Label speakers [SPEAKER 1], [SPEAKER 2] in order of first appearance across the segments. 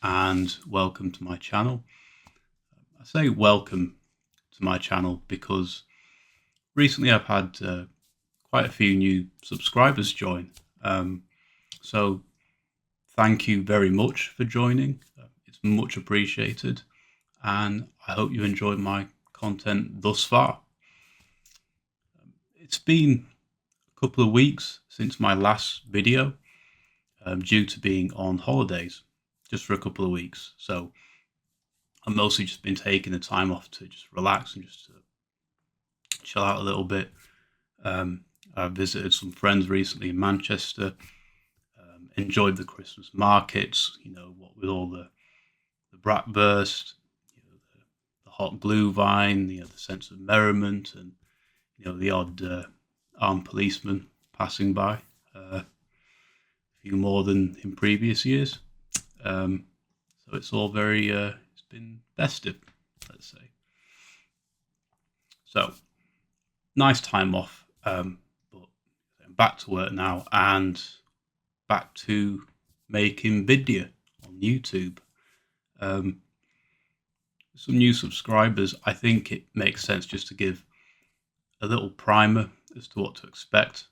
[SPEAKER 1] and welcome to my channel. I say welcome to my channel because recently I've had quite a few new subscribers join. So thank you very much for joining. It's much appreciated, and I hope you enjoyed my content thus far. It's been a couple of weeks since my last video due to being on holidays just for a couple of weeks. So I've mostly just been taking the time off to just relax and just to chill out a little bit. I visited some friends recently in Manchester, enjoyed the Christmas markets, what with all the bratwurst, the hot glühwein, the sense of merriment, and the odd armed policeman passing by, a few more than in previous years. So it's all very, it's been festive, let's say. So nice time off, but I'm back to work now and back to making video on YouTube. Some new subscribers, I think it makes sense just to give a little primer as to what to expect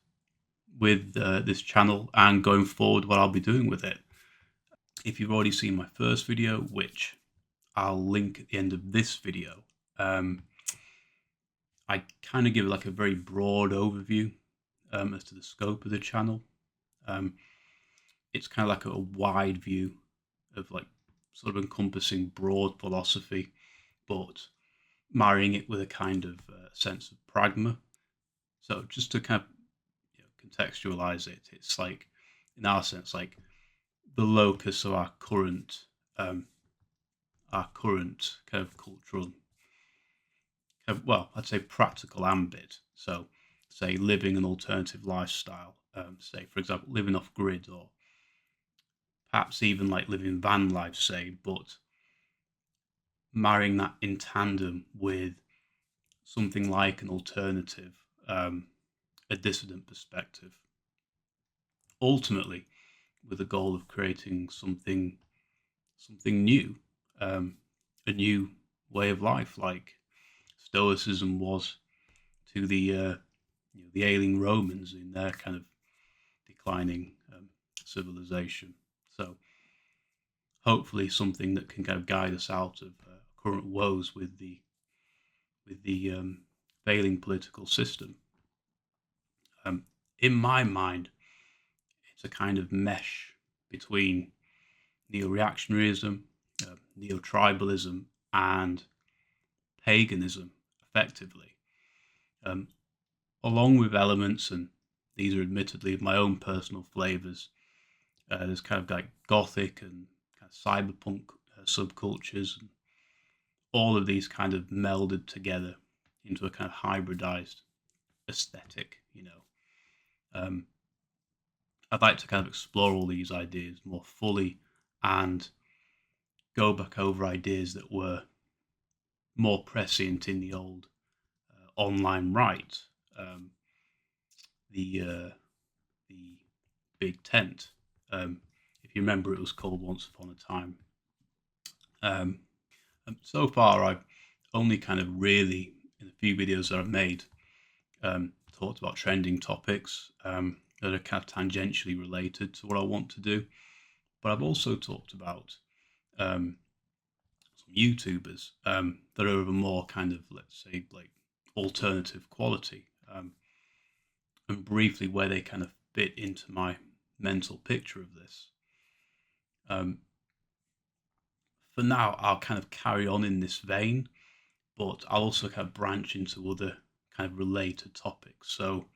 [SPEAKER 1] with this channel and going forward what I'll be doing with it. If you've already seen my first video, which I'll link at the end of this video, I kind of give like a very broad overview as to the scope of the channel. It's kind of like a wide view of like sort of encompassing broad philosophy, but marrying it with a kind of sense of pragma. So just to kind of contextualize it, it's like, in our sense, like the locus of our current kind of cultural, I'd say practical ambit. So, say living an alternative lifestyle, say for example, living off grid, or perhaps even like living van life, say, but marrying that in tandem with something like an alternative, a dissident perspective, ultimately with the goal of creating something new, a new way of life, like Stoicism was to the ailing Romans in their kind of declining civilization. So hopefully something that can kind of guide us out of current woes with the failing political system. In my mind, it's a kind of mesh between neo-reactionaryism, neo-tribalism, and paganism, effectively, along with elements, and these are admittedly of my own personal flavors. There's kind of like gothic and kind of cyberpunk subcultures, and all of these kind of melded together into a kind of hybridized aesthetic. I'd like to kind of explore all these ideas more fully and go back over ideas that were more prescient in the old online right, the big tent. If you remember, it was called Once Upon a Time. So far, I've only kind of really, in a few videos that I've made, talked about trending topics that are kind of tangentially related to what I want to do. But I've also talked about some YouTubers that are of a more kind of, let's say, like alternative quality, and briefly where they kind of fit into my mental picture of this. For now, I'll kind of carry on in this vein, but I'll also kind of branch into other kind of related topics. So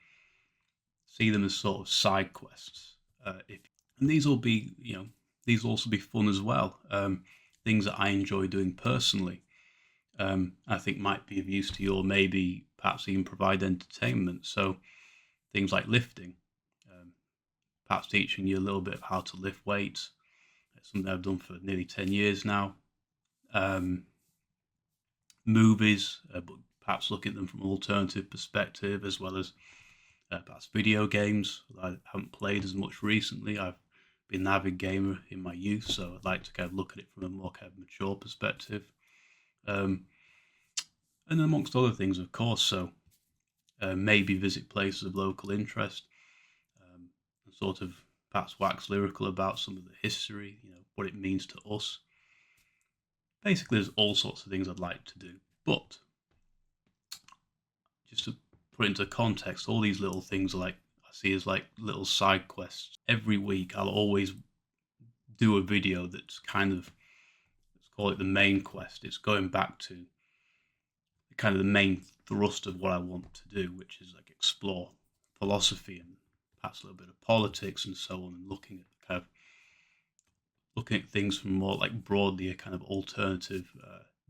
[SPEAKER 1] see them as sort of side quests. And these will be, these will also be fun as well. Things that I enjoy doing personally, I think might be of use to you, or maybe perhaps even provide entertainment. So things like lifting, perhaps teaching you a little bit of how to lift weights. It's something I've done for nearly 10 years now. Movies, but perhaps looking at them from an alternative perspective, as well as perhaps video games that I haven't played as much recently. I've been an avid gamer in my youth, so I'd like to kind of look at it from a more kind of mature perspective. Um, and amongst other things, of course, so maybe visit places of local interest, and sort of perhaps wax lyrical about some of the history, what it means to us. Basically, there's all sorts of things I'd like to do, but just to put into context, all these little things are like I see as like little side quests. Every week, I'll always do a video that's kind of, let's call it the main quest. It's going back to kind of the main thrust of what I want to do, which is like explore philosophy and perhaps a little bit of politics and so on, and looking at things from more like broadly a kind of alternative,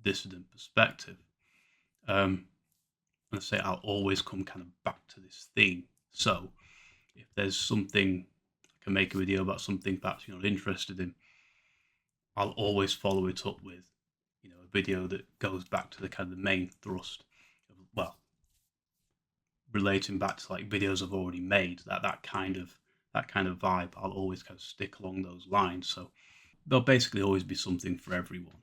[SPEAKER 1] dissident perspective. Um, and I say I'll always come kind of back to this theme. So if there's something I can make a video about something perhaps you're not interested in, I'll always follow it up with, a video that goes back to the kind of the main thrust of, well, relating back to like videos I've already made, that kind of vibe. I'll always kind of stick along those lines. So there'll basically always be something for everyone.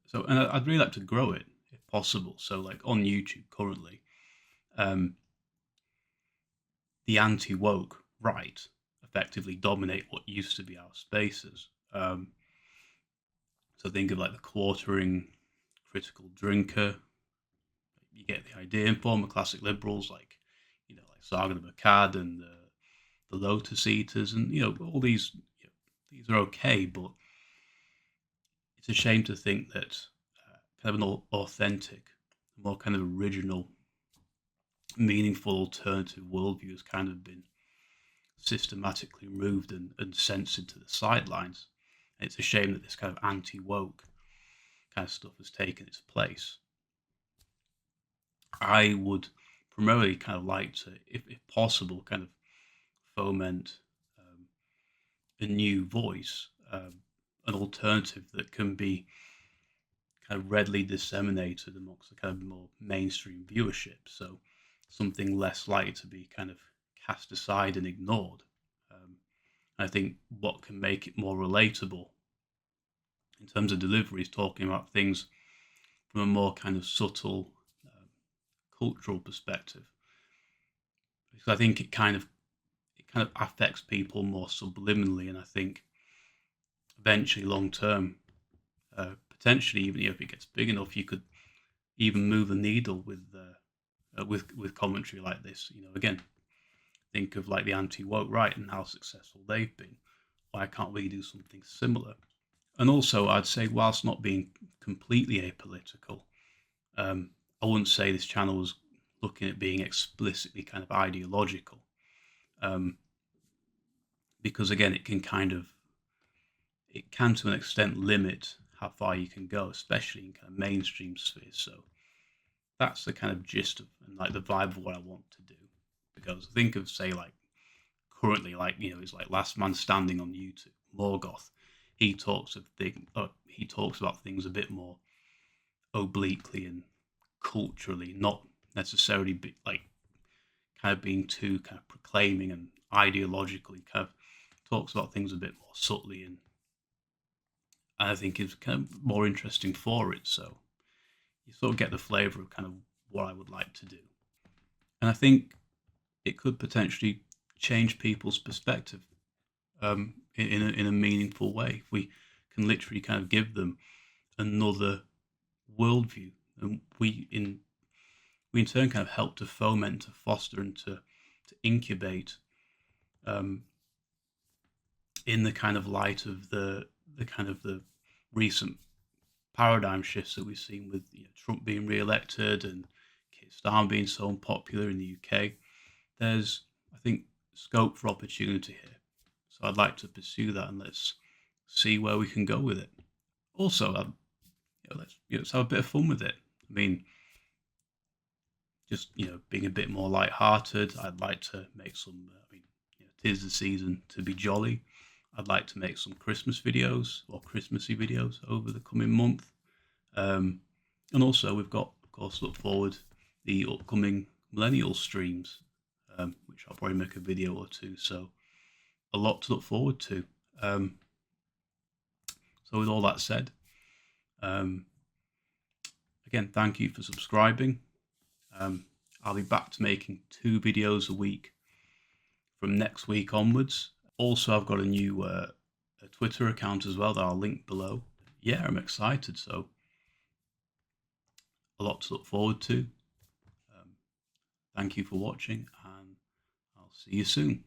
[SPEAKER 1] So, and I'd really like to grow it if possible. So, like on YouTube currently, um, the anti-woke right effectively dominate what used to be our spaces. So think of like the quartering critical drinker. You get the idea. In former classic liberals like, like Saga the Macad and the Lotus Eaters, and all these. These are okay, but it's a shame to think that kind of an authentic, more kind of original, meaningful alternative worldview has kind of been systematically removed and censored to the sidelines. And it's a shame that this kind of anti-woke kind of stuff has taken its place. I would primarily kind of like to, if possible, kind of foment a new voice, an alternative that can be kind of readily disseminated amongst the kind of more mainstream viewership. So something less likely to be kind of cast aside and ignored. I think what can make it more relatable in terms of delivery is talking about things from a more kind of subtle cultural perspective, because I think it kind of affects people more subliminally, and I think eventually, long term, potentially even if it gets big enough, you could even move the needle with commentary like this. Again, think of like the anti-woke right and how successful they've been. Why can't we do something similar? And also, I'd say, whilst not being completely apolitical, I wouldn't say this channel was looking at being explicitly kind of ideological, because again, it can to an extent limit how far you can go, especially in kind of mainstream spheres. So that's the kind of gist of and like the vibe of what I want to do. Because think of, say, like currently, like it's like Last Man Standing on YouTube, Morgoth. He talks about things a bit more obliquely and culturally, not necessarily like kind of being too kind of proclaiming and ideologically. Kind of talks about things a bit more subtly, and I think is kind of more interesting for it. So you sort of get the flavour of kind of what I would like to do, and I think it could potentially change people's perspective in a meaningful way if we can literally kind of give them another worldview, and we in turn kind of help to foment, to foster, and to incubate, in the kind of light of the kind of the recent paradigm shifts that we've seen with Trump being re-elected and Keir Starmer being so unpopular in the UK. There's, I think, scope for opportunity here. So I'd like to pursue that, and let's see where we can go with it. Also, let's have a bit of fun with it. I mean, just being a bit more light-hearted. I'd like to make some. I mean, 'tis the season to be jolly. I'd like to make some Christmas videos or Christmassy videos over the coming month. And also, we've got, of course, look forward the upcoming millennial streams, which I'll probably make a video or two. So a lot to look forward to. So with all that said, again, thank you for subscribing. I'll be back to making 2 videos a week from next week onwards. Also, I've got a new a Twitter account as well that I'll link below. Yeah, I'm excited. So a lot to look forward to. Thank you for watching, and I'll see you soon.